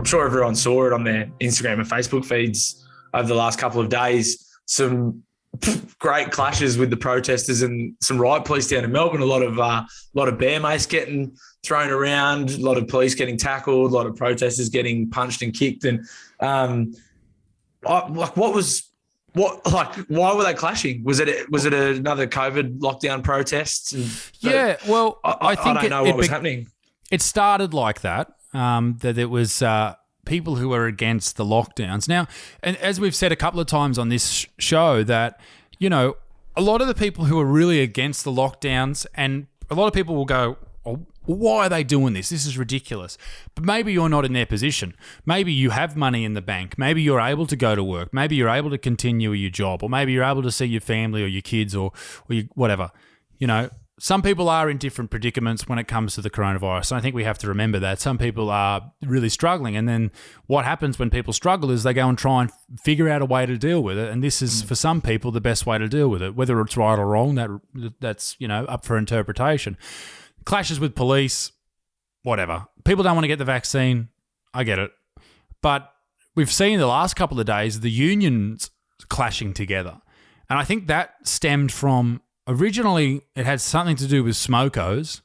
I'm sure everyone saw it on their Instagram and Facebook feeds over the last couple of days. Some great clashes with the protesters and some riot police down in Melbourne. A lot of bear mace getting thrown around, a lot of police getting tackled, a lot of protesters getting punched and kicked. And why were they clashing? Was it another COVID lockdown protest? Yeah, well, I think I don't know what was happening. It started like that. That it was people who were against the lockdowns. Now, and as we've said a couple of times on this show, that, you know, a lot of the people who are really against the lockdowns, and a lot of people will go, oh, why are they doing this? This is ridiculous. But maybe you're not in their position. Maybe you have money in the bank. Maybe you're able to go to work. Maybe you're able to continue your job, or maybe you're able to see your family or your kids or whatever. You know, some people are in different predicaments when it comes to the coronavirus. And I think we have to remember that. Some people are really struggling. And then what happens when people struggle is they go and try and figure out a way to deal with it. And this is, for some people, the best way to deal with it. Whether it's right or wrong, that's, you know, up for interpretation. Clashes with police, whatever. People don't want to get the vaccine. I get it. But we've seen the last couple of days the unions clashing together. And I think that stemmed from... Originally, it had something to do with smokos.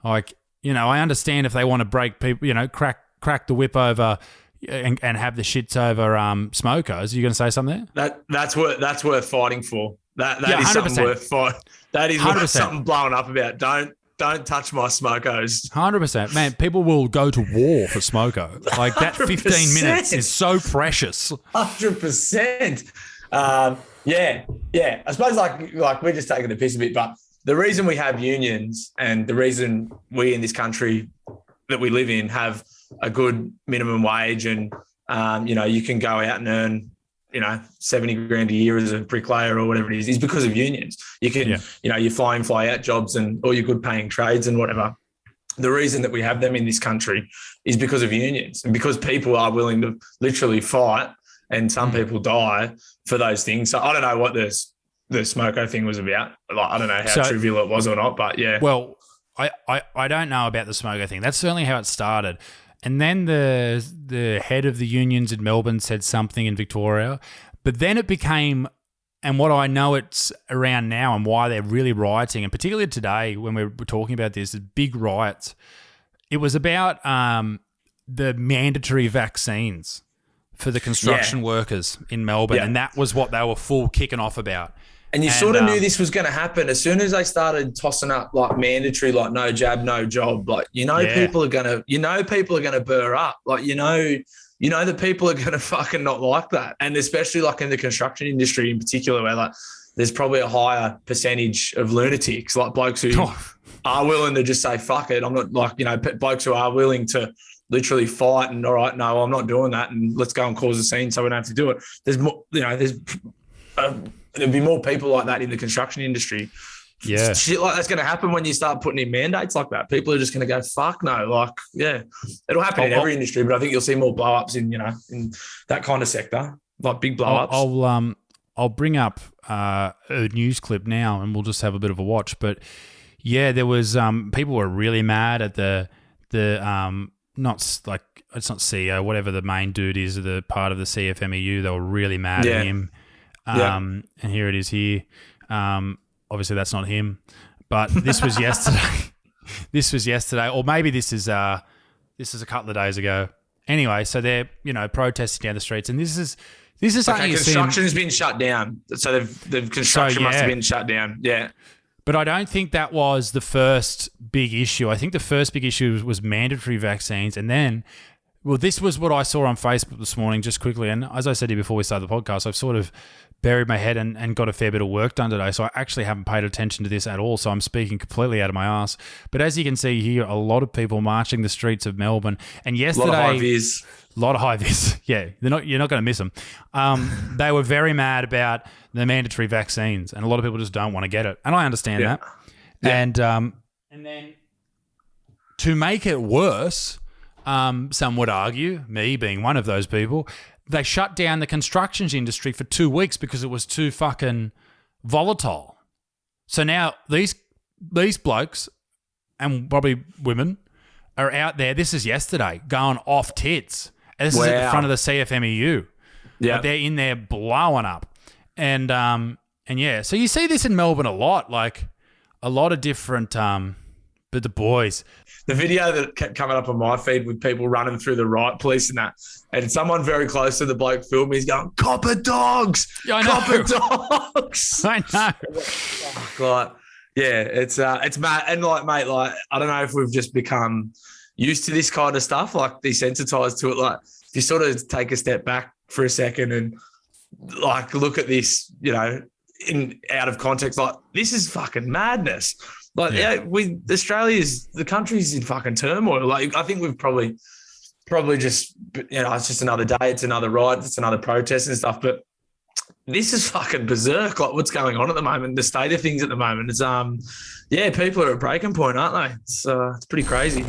Like, you know, I understand if they want to break people, you know, crack the whip over and have the shits over smokos. Are you going to say something there? That's worth fighting for. That is 100%. something worth fighting. That is 100%. Something blowing up about. Don't touch my smokos. 100%. Man, people will go to war for smoko. Like, that 15 minutes is so precious. 100%. Yeah. I suppose like we're just taking the piss a bit, but the reason we have unions and the reason we in this country that we live in have a good minimum wage and, you know, you can go out and earn, you know, 70 grand a year as a bricklayer or whatever it is because of unions. You can, you know, you fly in, fly out jobs and all your good paying trades and whatever. The reason that we have them in this country is because of unions and because people are willing to literally fight. And some people die for those things. So I don't know what the smoko thing was about. Like, I don't know how trivial it was or not, but yeah. Well, I don't know about the smoko thing. That's certainly how it started. And then the head of the unions in Melbourne said something in Victoria. But then it became, and what I know it's around now and why they're really rioting, and particularly today when we're talking about this, big riots, it was about the mandatory vaccines for the construction workers in Melbourne. And that was what they were full kicking off about. And you sort of knew this was going to happen as soon as they started tossing up like mandatory, like no jab, no job. Like, people are going to burr up. Like, you know that people are going to fucking not like that. And especially like in the construction industry in particular, where like there's probably a higher percentage of lunatics, like blokes who are willing to just say, fuck it. I'm not like, you know, blokes who are willing to literally fight and, all right, no, I'm not doing that, and let's go and cause a scene so we don't have to do it. There's more, you know, there'll be more people like that in the construction industry. Yeah. Shit like that's going to happen when you start putting in mandates like that. People are just going to go, fuck no. Like, yeah, it'll happen in every industry, but I think you'll see more blow-ups in, you know, in that kind of sector, like big blow-ups. I'll bring up a news clip now and we'll just have a bit of a watch. But yeah, there was people were really mad at the not like, it's not CEO, whatever the main dude is, the part of the CFMEU. They were really mad at him. And here it is here. Obviously that's not him, but this was yesterday. Or maybe this is a couple of days ago. Anyway, so they're, you know, protesting down the streets, and this is something construction's been shut down. So the construction must have been shut down. Yeah. But I don't think that was the first big issue. I think the first big issue was mandatory vaccines. And then, well, this was what I saw on Facebook this morning just quickly. And as I said to you before we started the podcast, I've sort of buried my head and got a fair bit of work done today. So I actually haven't paid attention to this at all. So I'm speaking completely out of my ass. But as you can see here, a lot of people marching the streets of Melbourne. And yesterday... A lot of high vis. Yeah, you're not going to miss them. They were very mad about the mandatory vaccines, and a lot of people just don't want to get it, and I understand that. Yeah. And then to make it worse, some would argue, me being one of those people, they shut down the construction industry for 2 weeks because it was too fucking volatile. So now these blokes and probably women are out there, this is yesterday, going off tits And this is at the Wow. front of the CFMEU. Yeah. Like, they're in there blowing up. And yeah, so you see this in Melbourne a lot, like a lot of different, but the boys. The video that kept coming up on my feed with people running through the riot police and that, and someone very close to the bloke filmed me, he's going, "Copper dogs, Yeah, I know. copper dogs." I know. Like, yeah, it's mad. And like, mate, like, I don't know if we've just become used to this kind of stuff, like desensitized to it. Like, if you sort of take a step back for a second and like look at this, you know, in out of context, like, this is fucking madness. Like, yeah, the country's in fucking turmoil. Like, I think we've probably just, you know, it's just another day, it's another riot, it's another protest and stuff. But this is fucking berserk. Like, what's going on at the moment, the state of things at the moment. It's people are at breaking point, aren't they? It's pretty crazy.